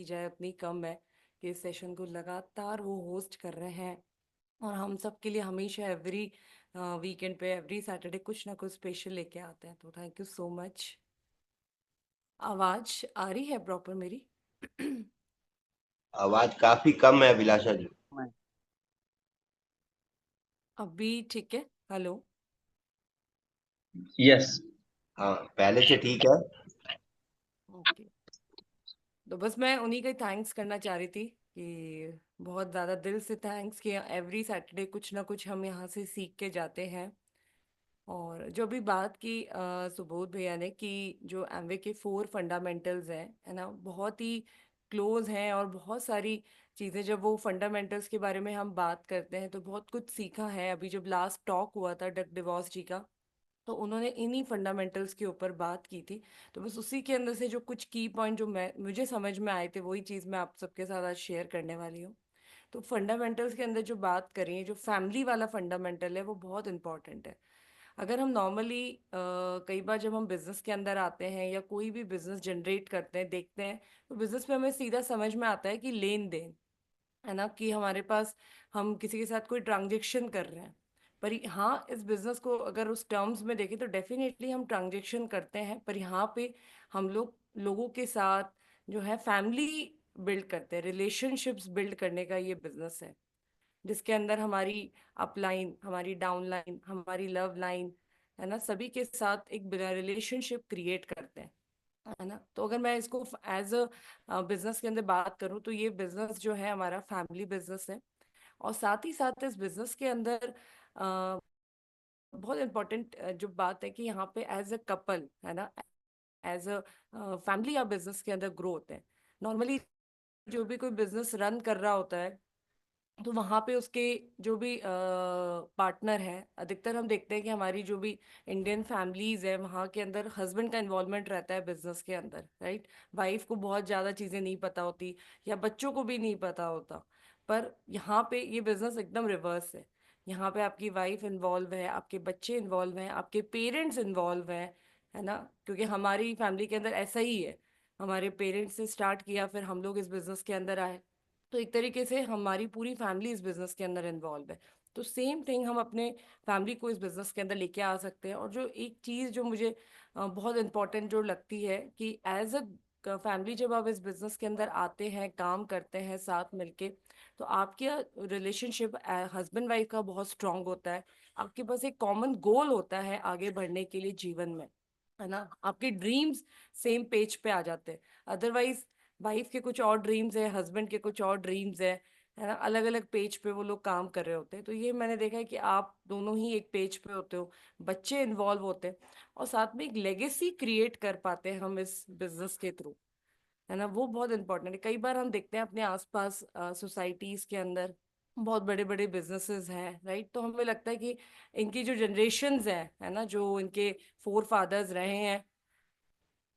की जाए उतनी कम है कि इस सेशन को लगातार वो होस्ट कर रहे हैं और हम सब के लिए हमेशा एवरी वीकेंड पे एवरी सैटरडे कुछ ना कुछ स्पेशल लेके आते हैं। तो थैंक यू सो मच। आवाज आ रही है प्रॉपर मेरी? आवाज काफी कम है अभिलाषा जी। अभी ठीक है? हेलो। यस। हाँ, पहले से ठीक है। ओके। तो बस मैं उन्हीं का थैंक्स करना चाह रही थी कि बहुत ज़्यादा दिल से थैंक्स कि एवरी सैटरडे कुछ ना कुछ हम यहाँ से सीख के जाते हैं। और जो भी बात की सुबोध भैया ने कि जो एमवे के 4 फंडामेंटल्स हैं, है ना, बहुत ही क्लोज हैं और बहुत सारी चीज़ें जब वो फंडामेंटल्स के बारे में हम बात करते हैं तो बहुत कुछ सीखा है। अभी जब लास्ट टॉक हुआ था डग डिवॉर्स जी का, तो उन्होंने इन्हीं फंडामेंटल्स के ऊपर बात की थी। तो बस उसी के अंदर से जो कुछ की पॉइंट जो मैं मुझे समझ में आए थे वही चीज़ मैं आप सबके साथ आज शेयर करने वाली हूँ। तो फंडामेंटल्स के अंदर जो बात करें, जो फैमिली वाला फंडामेंटल है वो बहुत इंपॉर्टेंट है। अगर हम नॉर्मली कई बार जब हम बिजनेस के अंदर आते हैं या कोई भी बिजनेस जनरेट करते हैं देखते हैं, तो बिजनेस में हमें सीधा समझ में आता है कि लेन देन, है ना, कि हमारे पास हम किसी के साथ कोई ट्रांजेक्शन कर रहे हैं। पर हाँ, इस बिजनेस को अगर उस टर्म्स में देखें तो डेफिनेटली हम ट्रांजेक्शन करते हैं, पर यहाँ पे हम लोग लोगों के साथ जो है फैमिली बिल्ड करते हैं, रिलेशनशिप्स बिल्ड करने का ये बिजनेस है, जिसके अंदर हमारी अपलाइन, हमारी डाउनलाइन, हमारी लव लाइन, है ना, सभी के साथ एक रिलेशनशिप क्रिएट करते हैं, है ना। तो अगर मैं इसको एज अ बिजनेस के अंदर बात करूँ तो ये बिजनेस जो है हमारा फैमिली बिजनेस है। और साथ ही साथ इस बिजनेस के अंदर बहुत इम्पोर्टेंट जो बात है कि यहाँ पे एज अ कपल, है ना, एज अ फैमिली या बिजनेस के अंदर ग्रो होते हैं। नॉर्मली जो भी कोई बिजनेस रन कर रहा होता है तो वहाँ पे उसके जो भी पार्टनर है, अधिकतर हम देखते हैं कि हमारी जो भी इंडियन फैमिलीज है वहाँ के अंदर हस्बैंड का इन्वॉल्वमेंट रहता है बिजनेस के अंदर, राइट। वाइफ को बहुत ज़्यादा चीज़ें नहीं पता होती या बच्चों को भी नहीं पता होता। पर यहाँ पे ये बिजनेस एकदम रिवर्स है। यहाँ पे आपकी वाइफ इन्वॉल्व है, आपके बच्चे इन्वॉल्व हैं, आपके पेरेंट्स इन्वॉल्व हैं, है ना। क्योंकि हमारी फैमिली के अंदर ऐसा ही है, हमारे पेरेंट्स से स्टार्ट किया फिर हम लोग इस बिजनेस के अंदर आए। तो एक तरीके से हमारी पूरी फैमिली इस बिजनेस के अंदर इन्वॉल्व है। तो सेम थिंग हम अपने फैमिली को इस बिजनेस के अंदर लेके आ सकते हैं। और जो एक चीज़ जो मुझे बहुत इंपॉर्टेंट जो लगती है कि एज अ फैमिली जब आप इस बिजनेस के अंदर आते हैं, काम करते हैं साथ मिलके, तो आपके रिलेशनशिप हस्बैंड वाइफ का बहुत स्ट्रांग होता है। आपके पास एक कॉमन गोल होता है आगे बढ़ने के लिए जीवन में, है ना। आपके ड्रीम्स सेम पेज पे आ जाते हैं। अदरवाइज वाइफ के कुछ और ड्रीम्स है, हस्बैंड के कुछ और ड्रीम्स है ना, अलग अलग पेज पे वो लोग काम कर रहे होते हैं। तो ये मैंने देखा है कि आप दोनों ही एक पेज पे होते हो, बच्चे इन्वॉल्व होते हैं और साथ में एक लेगेसी क्रिएट कर पाते हैं हम इस बिजनेस के थ्रू, है ना। वो बहुत इंपॉर्टेंट है। कई बार हम देखते हैं अपने आसपास सोसाइटीज के अंदर बहुत बड़े बड़े बिजनेसेस हैं, राइट। तो हमें लगता है कि इनकी जो जनरेशन्स हैं, है ना, जो इनके फोर फादर्स रहे हैं,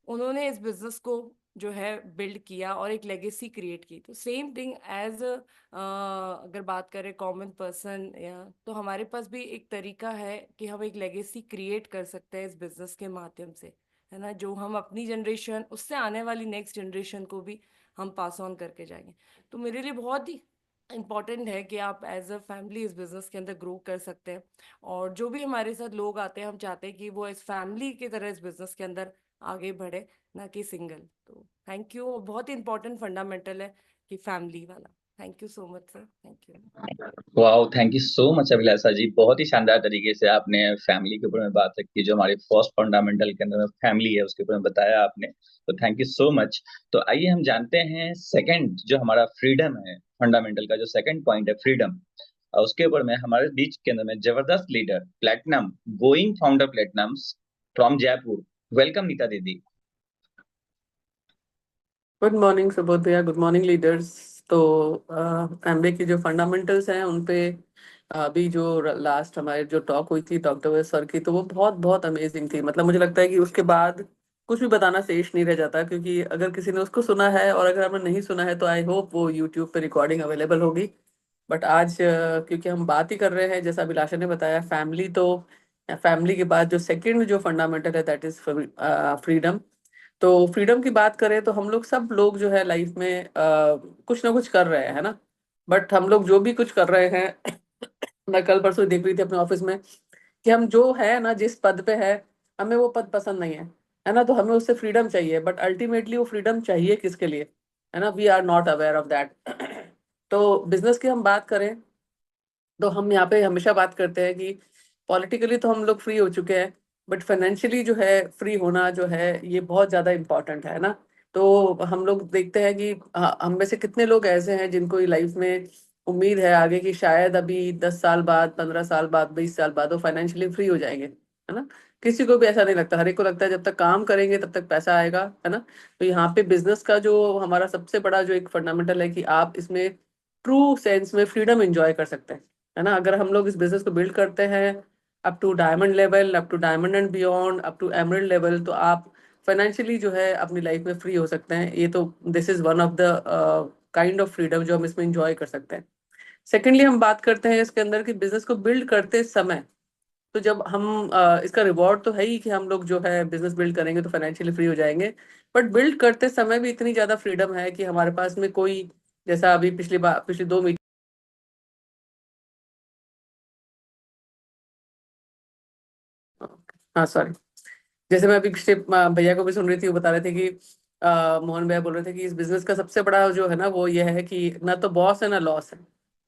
उन्होंने इस बिजनेस को जो है बिल्ड किया और एक लेगेसी क्रिएट की। तो सेम थिंग एज अगर बात करें कॉमन पर्सन, या तो हमारे पास भी एक तरीका है कि हम एक लेगेसी क्रिएट कर सकते हैं इस बिजनेस के माध्यम से, है ना, जो हम अपनी जनरेशन, उससे आने वाली नेक्स्ट जनरेशन को भी हम पास ऑन करके जाएंगे। तो मेरे लिए बहुत ही इम्पॉर्टेंट है कि आप एज अ फैमिली इस बिजनेस के अंदर ग्रो कर सकते हैं। और जो भी हमारे साथ लोग आते हैं हम चाहते हैं कि वो इस फैमिली की तरह इस बिजनेस के अंदर आगे बढ़े, ना कि सिंगल। तो थैंक यू। बहुत ही इंपॉर्टेंट फंडामेंटल है कि फैमिली वाला। Thank you so much sir, thank you. Wow, thank you so much Abhilasha ji, बहुत ही शानदार तरीके से आपने फैमिली के ऊपर में बात रखी, जो हमारे फर्स्ट फंडामेंटल के अंदर में फैमिली है उसके ऊपर में बताया आपने। तो थैंक यू सो मच। तो आइए हम जानते हैं सेकंड जो हमारा फ्रीडम है, फंडामेंटल का जो सेकंड पॉइंट है फ्रीडम, उसके ऊपर में हमारे बीच के अंदर में जबरदस्त leader platinum going founder platinum from Jaipur. Welcome Nita दीदी। गुड मॉर्निंग सुबोध भैया, गुड मॉर्निंग लीडर्स। तो एमबीए की जो फंडामेंटल्स हैं उन पे अभी जो लास्ट हमारे जो टॉक हुई थी डॉक्टर वैस सर की, तो वो बहुत बहुत अमेजिंग थी। मतलब मुझे लगता है कि उसके बाद कुछ भी बताना शेष नहीं रह जाता, क्योंकि अगर किसी ने उसको सुना है और अगर हमने नहीं सुना है तो आई होप वो यूट्यूब पे रिकॉर्डिंग अवेलेबल होगी। बट आज क्योंकि हम बात ही कर रहे हैं, जैसा अभिलाषा ने बताया, फैमिली, तो फैमिली के बाद जो सेकंड जो फंडामेंटल है दैट इज फ्रीडम। तो फ्रीडम की बात करें तो हम लोग सब लोग जो है लाइफ में कुछ ना कुछ कर रहे हैं, है ना। बट हम लोग जो भी कुछ कर रहे हैं मैं कल परसों देख रही थी अपने ऑफिस में कि हम जो है ना, जिस पद पे है, हमें वो पद पसंद नहीं है ना। तो हमें उससे फ्रीडम चाहिए, बट अल्टीमेटली वो फ्रीडम चाहिए किसके लिए, है ना। We are not aware of that. तो बिजनेस की हम बात करें तो हम यहाँ पे हमेशा बात करते हैं कि पॉलिटिकली तो हम लोग फ्री हो चुके हैं, बट फाइनेंशियली जो है फ्री होना जो है ये बहुत ज्यादा इम्पोर्टेंट है ना। तो हम लोग देखते हैं कि हम में से कितने लोग ऐसे हैं जिनको लाइफ में उम्मीद है आगे की, शायद अभी 10 साल बाद, 15 साल बाद, 20 साल बाद वो फाइनेंशियली फ्री हो जाएंगे, है ना। किसी को भी ऐसा नहीं लगता, हर एक को लगता है जब तक काम करेंगे तब तक पैसा आएगा, है ना। तो यहाँ पे बिजनेस का जो हमारा सबसे बड़ा जो एक फंडामेंटल है कि आप इसमें ट्रू सेंस में फ्रीडम एंजॉय कर सकते हैं, है ना। अगर हम लोग इस बिजनेस को बिल्ड करते हैं up to diamond level, up to diamond and beyond, up to emerald level, तो आप फाइनेंशियली जो है अपनी लाइफ में फ्री हो सकते हैं। ये तो this is one of the kind of freedom जो हम इसमें इंजॉय कर सकते हैं। सेकेंडली हम बात करते हैं इसके अंदर कि बिजनेस को बिल्ड करते समय, तो जब हम इसका रिवॉर्ड तो है ही कि हम लोग जो है बिजनेस बिल्ड करेंगे तो फाइनेंशियली फ्री हो जाएंगे, बट बिल्ड करते समय भी इतनी ज्यादा फ्रीडम है कि हमारे पास में कोई, जैसा अभी पिछली बार, पिछली 2 मीटिंग, हाँ सॉरी, जैसे मैं अभी पिछले भैया को भी सुन रही थी, वो बता रहे थे कि मोहन भैया बोल रहे थे कि इस बिजनेस का सबसे बड़ा जो है ना वो ये है कि ना तो बॉस है ना लॉस है।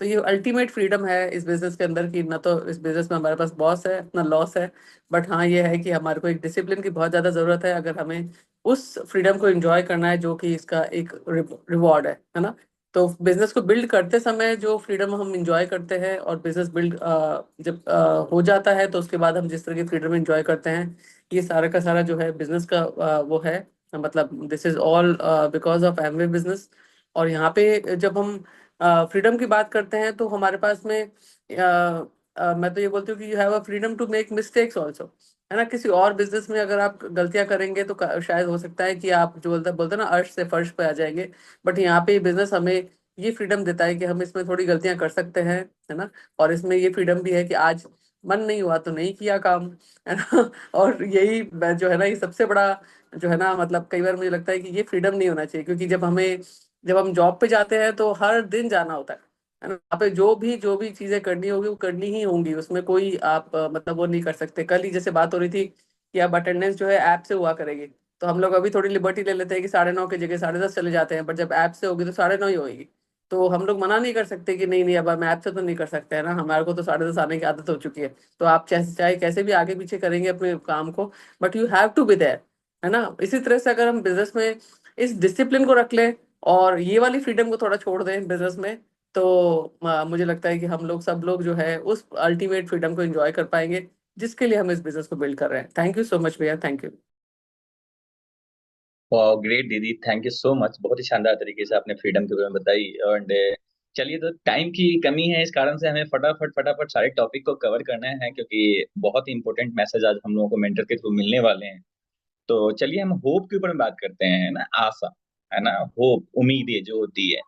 तो ये अल्टीमेट फ्रीडम है इस बिजनेस के अंदर कि ना तो इस बिजनेस में हमारे पास बॉस है ना लॉस है। बट हाँ ये है कि हमारे को एक डिसिप्लिन की बहुत ज्यादा जरूरत है अगर हमें उस फ्रीडम को एंजॉय करना है जो कि इसका एक रिवॉर्ड है ना। तो बिजनेस को बिल्ड करते समय जो फ्रीडम हम इंजॉय करते हैं, और बिजनेस बिल्ड जब हो जाता है तो उसके बाद हम जिस तरह की फ्रीडम इंजॉय करते हैं, ये सारा का सारा जो है बिजनेस का वो है। मतलब this is all because of Amway business. और यहाँ पे जब हम फ्रीडम की बात करते हैं तो हमारे पास में मैं तो ये बोलती हूँ कि you have a freedom to make mistakes also, है ना। किसी और बिजनेस में अगर आप गलतियां करेंगे तो शायद हो सकता है कि आप जो बोलते बोलते हैं ना, अर्श से फर्श पे आ जाएंगे। बट यहाँ पे बिजनेस हमें ये फ्रीडम देता है कि हम इसमें थोड़ी गलतियां कर सकते हैं, है ना। और इसमें ये फ्रीडम भी है कि आज मन नहीं हुआ तो नहीं किया काम, है ना। और यही जो है ना, ये सबसे बड़ा जो है ना, मतलब कई बार मुझे लगता है कि ये फ्रीडम नहीं होना चाहिए, क्योंकि जब हम जॉब पे जाते हैं तो हर दिन जाना होता है ना। वहाँ पे जो भी चीजें करनी होगी वो करनी ही होंगी, उसमें कोई आप मतलब वो नहीं कर सकते। कल ही जैसे बात हो रही थी कि अब अटेंडेंस जो है ऐप से हुआ करेगी, तो हम लोग अभी थोड़ी लिबर्टी ले लेते हैं कि 9:30 की जगह 10:30 चले जाते हैं, बट जब ऐप से होगी तो 9:30 ही होगी। तो हम लोग मना नहीं कर सकते कि नहीं नहीं अब हम ऐप से तो नहीं कर सकते, है ना। हमारे को तो 10:30 आने की आदत हो चुकी है। तो आप चाहे कैसे भी आगे पीछे करेंगे अपने काम को, but you have to be there, है ना। इसी तरह से अगर हम बिजनेस में इस डिसिप्लिन को रख लें और ये वाली फ्रीडम को थोड़ा छोड़ दें बिजनेस में, तो मुझे लगता है कि हम लोग सब लोग जो है उस अल्टीमेट फ्रीडम को एंजॉय कर पाएंगे जिसके लिए हम इस बिजनेस को बिल्ड कर रहे हैं। थैंक यू सो मच भैया, थैंक यू। ग्रेट दीदी, थैंक यू सो मच। बहुत ही शानदार तरीके से आपने फ्रीडम के बारे में बताई। एंड चलिए, तो टाइम की कमी है, इस कारण से हमें फटाफट फटाफट सारे टॉपिक को कवर करना है, क्योंकि बहुत ही इंपॉर्टेंट मैसेज आज हम लोगों को मेंटर के थ्रू मिलने वाले हैं। तो चलिए हम होप के ऊपर में बात करते हैं, ना, आशा, है ना। होप, उम्मीदें जो होती है।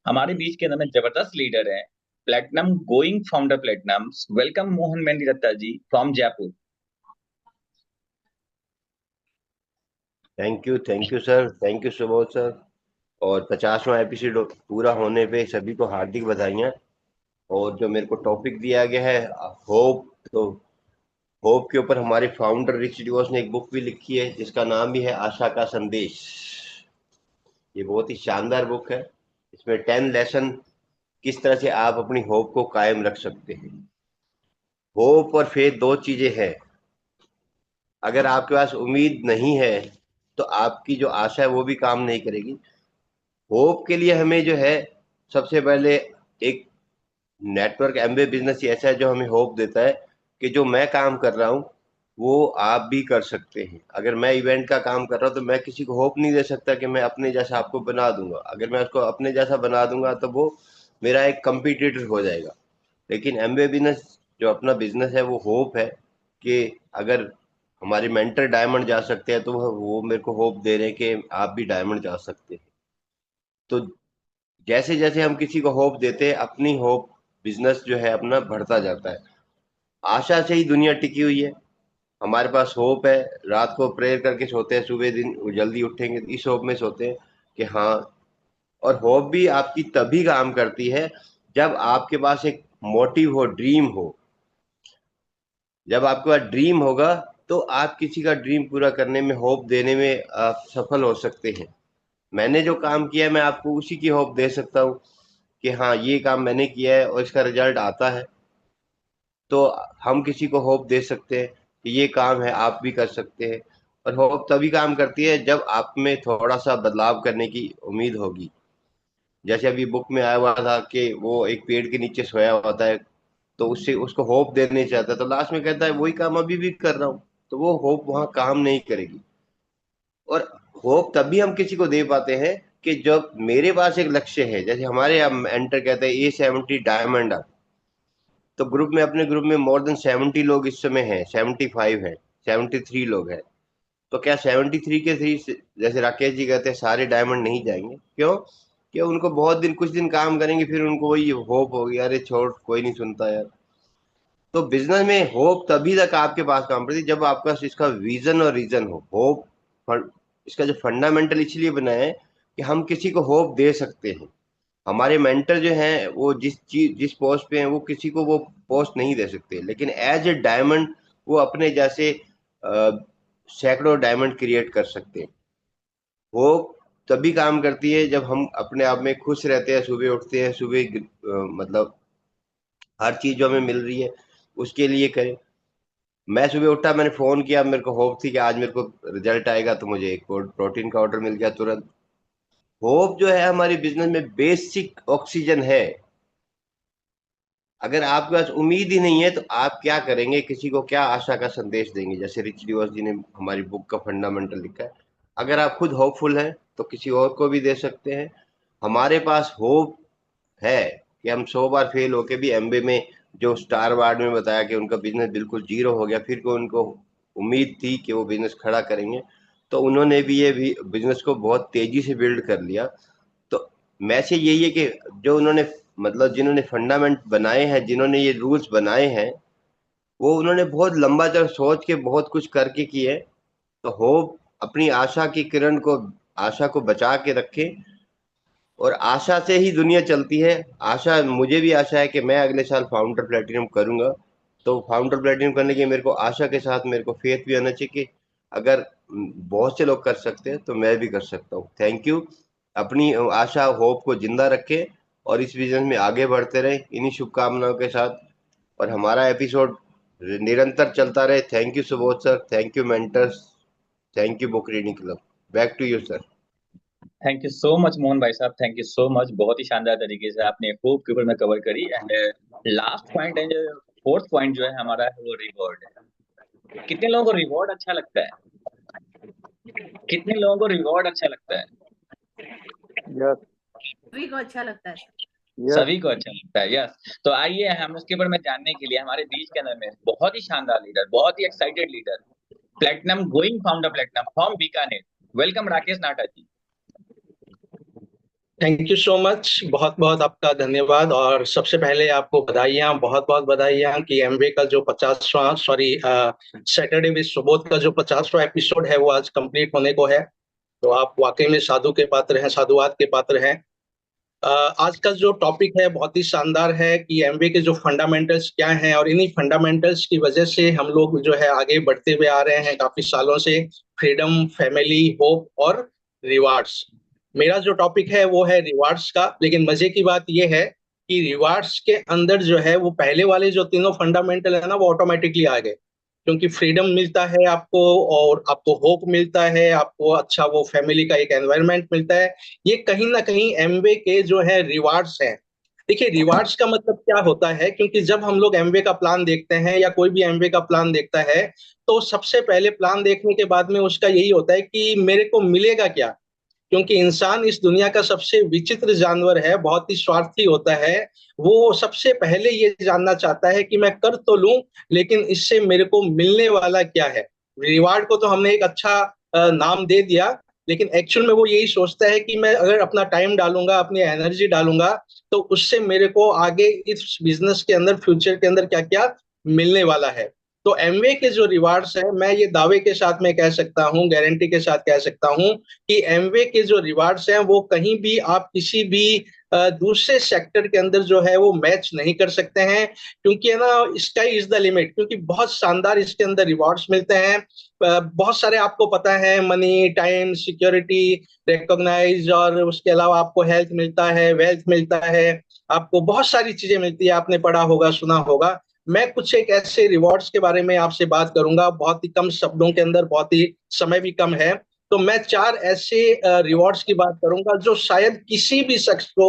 हमारे बीच के अंदर में जबरदस्त लीडर है, platinum going founder platinum, welcome Mohan Mehndi Datta ji from Jaipur. Thank you sir, thank you so much sir. और 50वां एपिसोड पूरा होने पे सभी को हार्दिक बधाइयाँ। और जो मेरे को टॉपिक दिया गया है होप, तो होप के ऊपर हमारे फाउंडर रिच डिवोस ने एक बुक भी लिखी है जिसका नाम भी है आशा का संदेश। ये बहुत ही शानदार बुक है। इसमें 10 लेसन किस तरह से आप अपनी होप को कायम रख सकते हैं। होप और फेथ दो चीजें हैं। अगर आपके पास उम्मीद नहीं है तो आपकी जो आशा है वो भी काम नहीं करेगी। होप के लिए हमें जो है सबसे पहले एक नेटवर्क एमबे बिजनेस ही ऐसा है जो हमें होप देता है कि जो मैं काम कर रहा हूँ वो आप भी कर सकते हैं। अगर मैं इवेंट का काम कर रहा हूँ तो मैं किसी को होप नहीं दे सकता कि मैं अपने जैसा आपको बना दूंगा। अगर मैं उसको अपने जैसा बना दूंगा तो वो मेरा एक कंपटीटर हो जाएगा। लेकिन एमबे बिजनेस जो अपना बिजनेस है वो होप है कि अगर हमारे मेंटर डायमंड जा सकते हैं तो वो मेरे को होप दे रहे हैं कि आप भी डायमंड जा सकते हैं। तो जैसे जैसे हम किसी को होप देते हैं अपनी होप बिजनेस जो है अपना बढ़ता जाता है। आशा से ही दुनिया टिकी हुई है। हमारे पास होप है, रात को प्रेयर करके सोते हैं, सुबह दिन जल्दी उठेंगे, इस होप में सोते हैं कि हाँ। और होप भी आपकी तभी काम करती है जब आपके पास एक मोटिव हो, ड्रीम हो। जब आपके पास ड्रीम होगा तो आप किसी का ड्रीम पूरा करने में, होप देने में आप सफल हो सकते हैं। मैंने जो काम किया है मैं आपको उसी की होप दे सकता हूँ कि हाँ ये काम मैंने किया है और इसका रिजल्ट आता है। तो हम किसी को होप दे सकते हैं कि ये काम है, आप भी कर सकते हैं। और होप तभी काम करती है जब आप में थोड़ा सा बदलाव करने की उम्मीद होगी। जैसे अभी बुक में आया हुआ था कि वो एक पेड़ के नीचे सोया होता है, तो उससे उसको होप देने चाहता है, तो लास्ट में कहता है वही काम अभी भी कर रहा हूँ। तो वो होप वहां काम नहीं करेगी। और होप तभी हम किसी को दे पाते हैं कि जब मेरे पास एक लक्ष्य है। जैसे हमारे यहाँ एंटर कहते हैं A70 डायमंड। तो ग्रुप में, अपने ग्रुप में मोर देन 70 लोग इस समय हैं, 75 हैं, 73 लोग हैं। तो क्या 73 के थ्री, जैसे राकेश जी कहते हैं, सारे डायमंड नहीं जाएंगे? क्यों? कि उनको बहुत दिन, कुछ दिन काम करेंगे, फिर उनको वही होप होगी, अरे छोड़ कोई नहीं सुनता यार। तो बिजनेस में होप तभी तक आपके पास काम करती है जब आपके पास इसका विजन और रीजन हो। होप इसका जो फंडामेंटल इसलिए बना है कि हम किसी को होप दे सकते हैं। हमारे मेंटर जो हैं वो जिस पोस्ट पे हैं वो किसी को वो पोस्ट नहीं दे सकते, लेकिन एज ए डायमंड वो अपने जैसे सैकड़ों डायमंड क्रिएट कर सकते हैं। वो तभी काम करती है जब हम अपने आप में खुश रहते हैं, सुबह उठते हैं, सुबह मतलब हर चीज जो हमें मिल रही है उसके लिए करें। मैं सुबह उठा, मैंने फोन किया, मेरे को होप थी कि आज मेरे को रिजल्ट आएगा, तो मुझे एक प्रोटीन का ऑर्डर मिल गया तुरंत। होप जो है हमारी बिजनेस में बेसिक ऑक्सीजन है। अगर आपके पास उम्मीद ही नहीं है तो आप क्या करेंगे, किसी को क्या आशा का संदेश देंगे? जैसे रिच डिवोर्स जी ने हमारी बुक का फंडामेंटल लिखा है, अगर आप खुद होपफुल हैं तो किसी और को भी दे सकते हैं। हमारे पास होप है कि हम 100 बार फेल होके भी एमबे में, जो स्टार अवार्ड में बताया कि उनका बिजनेस बिल्कुल जीरो हो गया, फिर को उनको उम्मीद थी कि वो बिजनेस खड़ा करेंगे, तो उन्होंने भी ये भी बिजनेस को बहुत तेजी से बिल्ड कर लिया। तो मैसेज यही है कि जो उन्होंने, मतलब जिन्होंने फंडामेंट बनाए हैं, जिन्होंने ये रूल्स बनाए हैं, वो उन्होंने बहुत लंबा चल सोच के बहुत कुछ करके किए। तो होप अपनी आशा की किरण को, आशा को बचा के रखे। और आशा से ही दुनिया चलती है। आशा, मुझे भी आशा है कि मैं अगले साल फाउंडर प्लेटिनम करूंगा। तो फाउंडर प्लेटिनम करने के मेरे को आशा के साथ मेरे को फेथ भी आना चाहिए कि अगर बहुत से लोग कर सकते हैं तो मैं भी कर सकता हूँ। Thank you. अपनी आशा, होप को जिंदा रखें और इस विजन में आगे बढ़ते रहे, इन्हीं शुभकामनाओं के साथ। और हमारा एपिसोड निरंतर चलता रहे। Thank you Subodh sir, thank you mentors, thank you book reading club. Back to you sir. Thank you so much Mohan भाई साहब, थैंक यू सो मच। बहुत ही शानदार तरीके से आपने होप के ऊपर में कवर करी। And last point and fourth point जो है हमारा है वो रिवॉर्ड है। कितने लोगों को रिवॉर्ड अच्छा लगता है? कितने लोगों को रिवॉर्ड अच्छा लगता है? यस, सभी को अच्छा लगता है। यस। सभी को अच्छा लगता है, यस। तो आइए हम उसके ऊपर में जानने के लिए हमारे बीच के अंदर में बहुत ही शानदार लीडर, बहुत ही excited leader, platinum going founder platinum from Bikaner, welcome Rakesh Nata ji. Thank you so much, बहुत बहुत आपका धन्यवाद। और सबसे पहले आपको बधाइयाँ, बहुत बहुत बधाइयाँ कि एमवे का जो 50वां, सैटरडे विद सुबोध का जो 50वां एपिसोड है वो आज कंप्लीट होने को है। तो आप वाकई में साधु के पात्र हैं, साधुवाद के पात्र हैं। आज का जो टॉपिक है बहुत ही शानदार है कि एमवे के जो फंडामेंटल्स क्या हैं, और इन्हीं फंडामेंटल्स की वजह से हम लोग जो है आगे बढ़ते हुए आ रहे हैं काफी सालों से। फ्रीडम, फैमिली, होप और रिवार्ड्स। मेरा जो टॉपिक है वो है रिवार्ड्स का। लेकिन मजे की बात यह है कि रिवार्ड्स के अंदर जो है वो पहले वाले जो तीनों फंडामेंटल है ना, वो ऑटोमेटिकली आ गए। क्योंकि फ्रीडम मिलता है आपको, और आपको होप मिलता है, आपको अच्छा वो फैमिली का एक एनवायरनमेंट मिलता है। ये कहीं ना कहीं एमवे के जो है रिवार्ड्स हैं। देखिए, रिवार्ड्स का मतलब क्या होता है, क्योंकि जब हम लोग एमवे का प्लान देखते हैं या कोई भी एमवे का प्लान देखता है, तो सबसे पहले प्लान देखने के बाद में उसका यही होता है कि मेरे को मिलेगा क्या। क्योंकि इंसान इस दुनिया का सबसे विचित्र जानवर है, बहुत ही स्वार्थी होता है। वो सबसे पहले ये जानना चाहता है कि मैं कर तो लूं, लेकिन इससे मेरे को मिलने वाला क्या है। रिवार्ड को तो हमने एक अच्छा नाम दे दिया, लेकिन एक्चुअल में वो यही सोचता है कि मैं अगर अपना टाइम डालूंगा, अपनी एनर्जी डालूंगा, तो उससे मेरे को आगे इस बिजनेस के अंदर, फ्यूचर के अंदर क्या क्या मिलने वाला है। तो एमवे के जो रिवार्ड्स है, मैं ये दावे के साथ में कह सकता हूँ, गारंटी के साथ कह सकता हूँ कि एमवे के जो रिवार्ड्स हैं वो कहीं भी आप किसी भी दूसरे सेक्टर के अंदर जो है वो मैच नहीं कर सकते हैं, क्योंकि है ना, स्काई इज द लिमिट, क्योंकि बहुत शानदार इसके अंदर रिवार्ड्स मिलते हैं। बहुत सारे आपको पता है, मनी, टाइम, सिक्योरिटी, रिकॉग्नाइज, और उसके अलावा आपको हेल्थ मिलता है, वेल्थ मिलता है, आपको बहुत सारी चीजें मिलती है, आपने पढ़ा होगा, सुना होगा। मैं कुछ एक ऐसे रिवॉर्ड्स के बारे में आपसे बात करूंगा, बहुत ही कम शब्दों के अंदर, बहुत ही समय भी कम है। तो मैं 4 ऐसे रिवॉर्ड्स की बात करूंगा जो शायद किसी भी शख्स को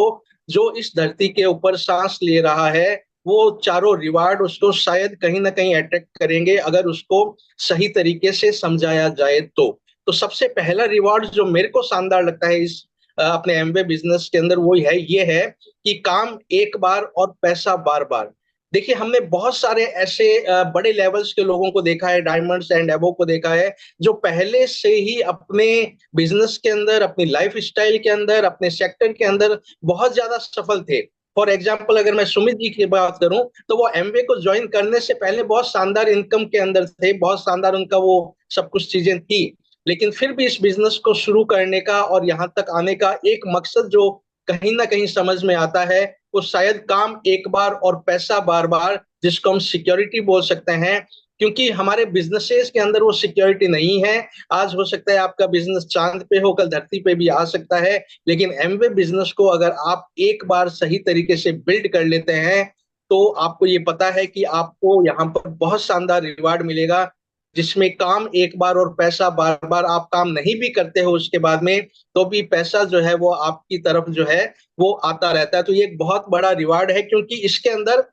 जो इस धरती के ऊपर सांस ले रहा है, वो चारों रिवार्ड उसको शायद कहीं ना कहीं अट्रैक्ट करेंगे अगर उसको सही तरीके से समझाया जाए तो सबसे पहला रिवॉर्ड जो मेरे को शानदार लगता है इस अपने एमवे बिजनेस के अंदर, वो है, ये है कि काम एक बार और पैसा बार बार। देखिए, हमने बहुत सारे ऐसे बड़े लेवल्स के लोगों को देखा है, डायमंड्स एंड एबो को देखा है, जो पहले से ही अपने बिजनेस के अंदर, अपनी लाइफ स्टाइल के अंदर, अपने सेक्टर के अंदर बहुत ज्यादा सफल थे। फॉर एग्जाम्पल, अगर मैं सुमित जी की बात करूं, तो वो एमवे को ज्वाइन करने से पहले बहुत शानदार इनकम के अंदर थे, बहुत शानदार उनका वो सब कुछ चीजें थी, लेकिन फिर भी इस बिजनेस को शुरू करने का और यहाँ तक आने का एक मकसद जो कहीं ना कहीं समझ में आता है, वो शायद काम एक बार और पैसा बार बार, जिसको हम सिक्योरिटी बोल सकते हैं, क्योंकि हमारे बिजनेसेस के अंदर वो सिक्योरिटी नहीं है। आज हो सकता है आपका बिजनेस चांद पे हो, कल धरती पे भी आ सकता है, लेकिन एमवे बिजनेस को अगर आप एक बार सही तरीके से बिल्ड कर लेते हैं, तो आपको ये पता है कि आपको यहाँ पर बहुत शानदार रिवार्ड मिलेगा, जिसमें काम एक बार और पैसा बार बार। आप काम नहीं भी करते हो उसके बाद में, तो भी पैसा जो है वो आपकी तरफ जो है वो आता रहता है। तो ये एक बहुत बड़ा रिवार्ड है, क्योंकि इसके अंदर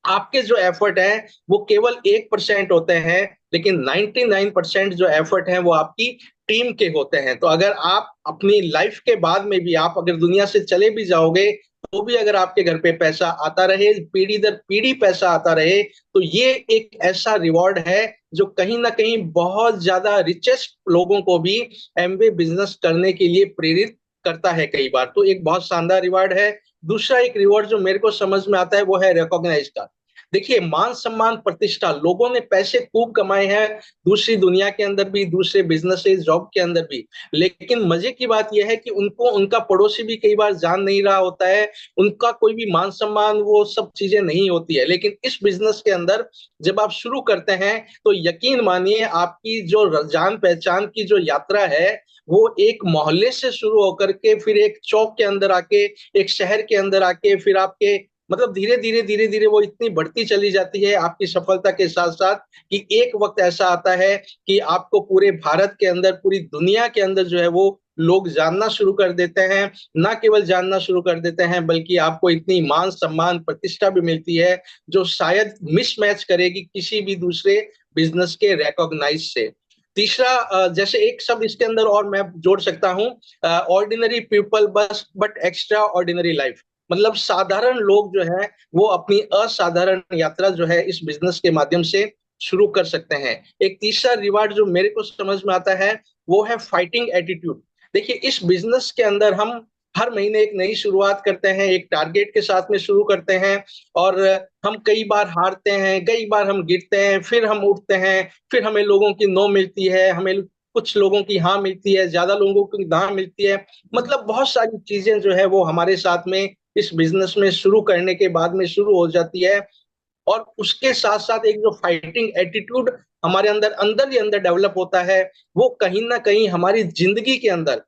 आपके जो एफर्ट हैं वो केवल 1% होते हैं, लेकिन 99% जो एफर्ट हैं वो आपकी टीम के होते हैं। तो अगर आप अपनी लाइफ के बाद में भी, आप अगर दुनिया से चले भी जाओगे, तो भी अगर आपके घर पे पैसा आता रहे, पीढ़ी दर पीढ़ी पैसा आता रहे, तो ये एक ऐसा रिवॉर्ड है जो कहीं ना कहीं बहुत ज्यादा रिचेस्ट लोगों को भी एमवे बिजनेस करने के लिए प्रेरित करता है कई बार। तो एक बहुत शानदार रिवार्ड है। दूसरा एक रिवॉर्ड जो मेरे को समझ में आता है वो है रिकॉग्नाइज का। देखिए, मान सम्मान, प्रतिष्ठा, लोगों ने पैसे खूब कमाए हैं दूसरी दुनिया के अंदर भी, दूसरे बिजनेसेस, जॉब के अंदर भी, लेकिन मजे की बात यह है कि उनको उनका पड़ोसी भी कई बार जान नहीं रहा होता है, उनका कोई भी मान सम्मान, वो सब चीजें नहीं होती है। लेकिन इस बिजनेस के अंदर जब आप शुरू करते हैं, तो यकीन मानिए, आपकी जो जान पहचान की जो यात्रा है, वो एक मोहल्ले से शुरू होकर के, फिर एक चौक के अंदर आके, एक शहर के अंदर आके, फिर आपके मतलब धीरे धीरे वो इतनी बढ़ती चली जाती है आपकी सफलता के साथ साथ, कि एक वक्त ऐसा आता है कि आपको पूरे भारत के अंदर, पूरी दुनिया के अंदर जो है वो लोग जानना शुरू कर देते हैं। ना केवल जानना शुरू कर देते हैं, बल्कि आपको इतनी मान सम्मान, प्रतिष्ठा भी मिलती है जो शायद मिसमैच करेगी किसी भी दूसरे बिजनेस के रिकॉग्नाइज से। तीसरा, जैसे एक शब्द इसके अंदर और मैं जोड़ सकता हूँ, ऑर्डिनरी पीपल बस बट एक्स्ट्रा ऑर्डिनरी लाइफ। मतलब साधारण लोग जो है वो अपनी असाधारण यात्रा जो है इस बिजनेस के माध्यम से शुरू कर सकते हैं। एक तीसरा रिवार्ड जो मेरे को समझ में आता है वो है फाइटिंग एटीट्यूड। देखिए, इस बिजनेस के अंदर हम हर महीने एक नई शुरुआत करते हैं, एक टारगेट के साथ में शुरू करते हैं, और हम कई बार हारते हैं, कई बार हम गिरते हैं, फिर हम उठते हैं, फिर हमें लोगों की नो मिलती है, हमें कुछ लोगों की हाँ मिलती है, ज्यादा लोगों की ना मिलती है। मतलब बहुत सारी चीजें जो है वो हमारे साथ में इस बिजनेस में शुरू करने के बाद में शुरू हो जाती है। और उसके साथ साथ एक जो फाइटिंग एटीट्यूड हमारे अंदर अंदर ही अंदर डेवलप होता है, वो कहीं ना कहीं हमारी जिंदगी के अंदर,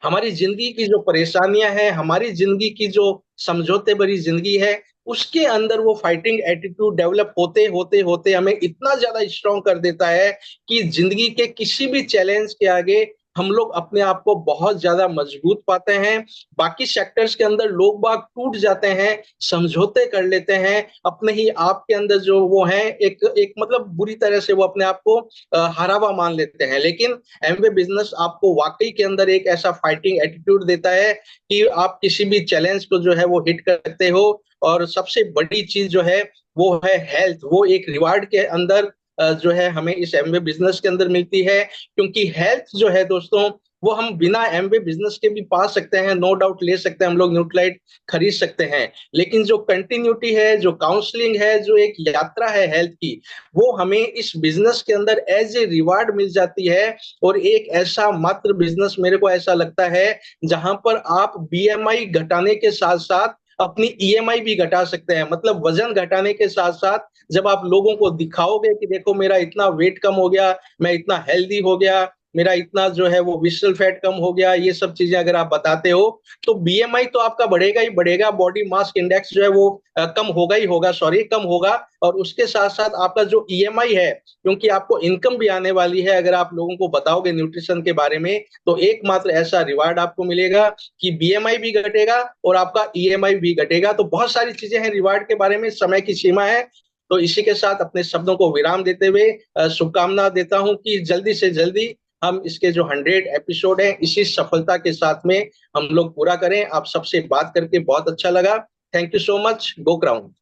हमारी जिंदगी की जो परेशानियां हैं, हमारी जिंदगी की जो समझौते भरी जिंदगी है, उसके अंदर वो फाइटिंग एटीट्यूड डेवलप होते होते होते हमें इतना ज्यादा स्ट्रांग कर देता है कि जिंदगी के किसी भी चैलेंज के आगे हम लोग अपने आप को बहुत ज्यादा मजबूत पाते हैं। बाकी सेक्टर्स के अंदर लोग बाग टूट जाते हैं, समझौते कर लेते हैं, अपने ही आप के अंदर जो वो है एक एक मतलब बुरी तरह से वो अपने आप को हारा हुआ मान लेते हैं। लेकिन एमवे बिजनेस आपको वाकई के अंदर एक ऐसा फाइटिंग एटीट्यूड देता है कि आप किसी भी चैलेंज को जो है वो हिट करते हो। और सबसे बड़ी चीज जो है वो है हेल्थ। वो एक रिवार्ड के अंदर जो है हमें इस एमवे बिजनेस के अंदर मिलती है, क्योंकि हेल्थ जो है दोस्तों, वो हम बिना एमवे बिजनेस के भी पा सकते हैं, नो डाउट ले सकते हैं, हम लोग न्यूट्रालाइट खरीद सकते हैं। लेकिन जो कंटिन्यूटी है, जो काउंसलिंग है, जो एक यात्रा है हेल्थ की, वो हमें इस बिजनेस के अंदर एज ए रिवार्ड मिल जाती है। और एक ऐसा मात्र बिजनेस मेरे को ऐसा लगता है जहां पर आप बीएमआई घटाने के साथ साथ अपनी ईएमआई भी घटा सकते हैं। मतलब वजन घटाने के साथ साथ जब आप लोगों को दिखाओगे कि देखो मेरा इतना वेट कम हो गया, मैं इतना हेल्दी हो गया, मेरा इतना जो है वो विसरल फैट कम हो गया, ये सब चीजें अगर आप बताते हो तो बीएमआई तो आपका बढ़ेगा ही बढ़ेगा, बॉडी मास इंडेक्स जो है वो कम होगा ही होगा, सॉरी कम होगा। और उसके साथ साथ आपका जो ईएमआई है, क्योंकि आपको इनकम भी आने वाली है, अगर आप लोगों को बताओगे न्यूट्रिशन के बारे में तो एकमात्र ऐसा रिवार्ड आपको मिलेगा कि बीएमआई भी घटेगा और आपका ईएमआई भी घटेगा। तो बहुत सारी चीजें हैं रिवार्ड के बारे में, समय की सीमा है। तो इसी के साथ अपने शब्दों को विराम देते हुए शुभकामना देता हूं कि जल्दी से जल्दी हम इसके जो 100 एपिसोड हैं इसी सफलता के साथ में हम लोग पूरा करें। आप सबसे बात करके बहुत अच्छा लगा। Thank you so much. Go crown.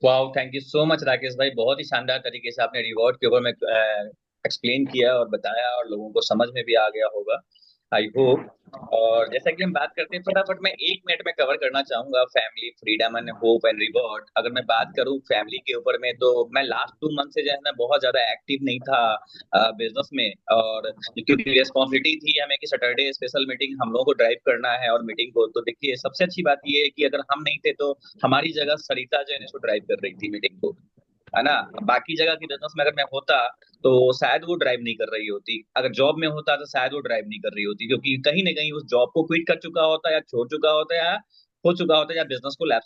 Wow, thank you so much Rakesh भाई, बहुत ही शानदार तरीके से आपने रिवॉर्ड के ऊपर में एक्सप्लेन किया और बताया और लोगों को समझ में भी आ गया होगा, आई होप। और जैसा कि हम बात करते हैं, फटाफट मैं 1 मिनट में कवर करना चाहूंगा family, freedom and hope and reward. अगर मैं बात करूं फैमिली के ऊपर में, तो मैं लास्ट 2 मंथ से जो है ना बहुत ज्यादा एक्टिव नहीं था बिजनेस में। और क्योंकि रिस्पॉन्सिबिलिटी थी हमें कि सैटरडे स्पेशल मीटिंग हम लोगों को ड्राइव करना है, और मीटिंग को तो देखिए सबसे अच्छी बात ये है कि अगर हम नहीं थे तो हमारी जगह सरिता जो है इसको ड्राइव कर रही थी मीटिंग को, है ना। बाकी जगह की बिजनेस में अगर मैं होता तो शायद वो ड्राइव नहीं कर रही होती, अगर जॉब में होता तो शायद वो ड्राइव नहीं कर रही होती, क्योंकि कहीं ना कहीं उस जॉब को क्विट कर चुका होता, या छोड़ चुका होता, या हो चुका होता, या बिजनेस को लैप्स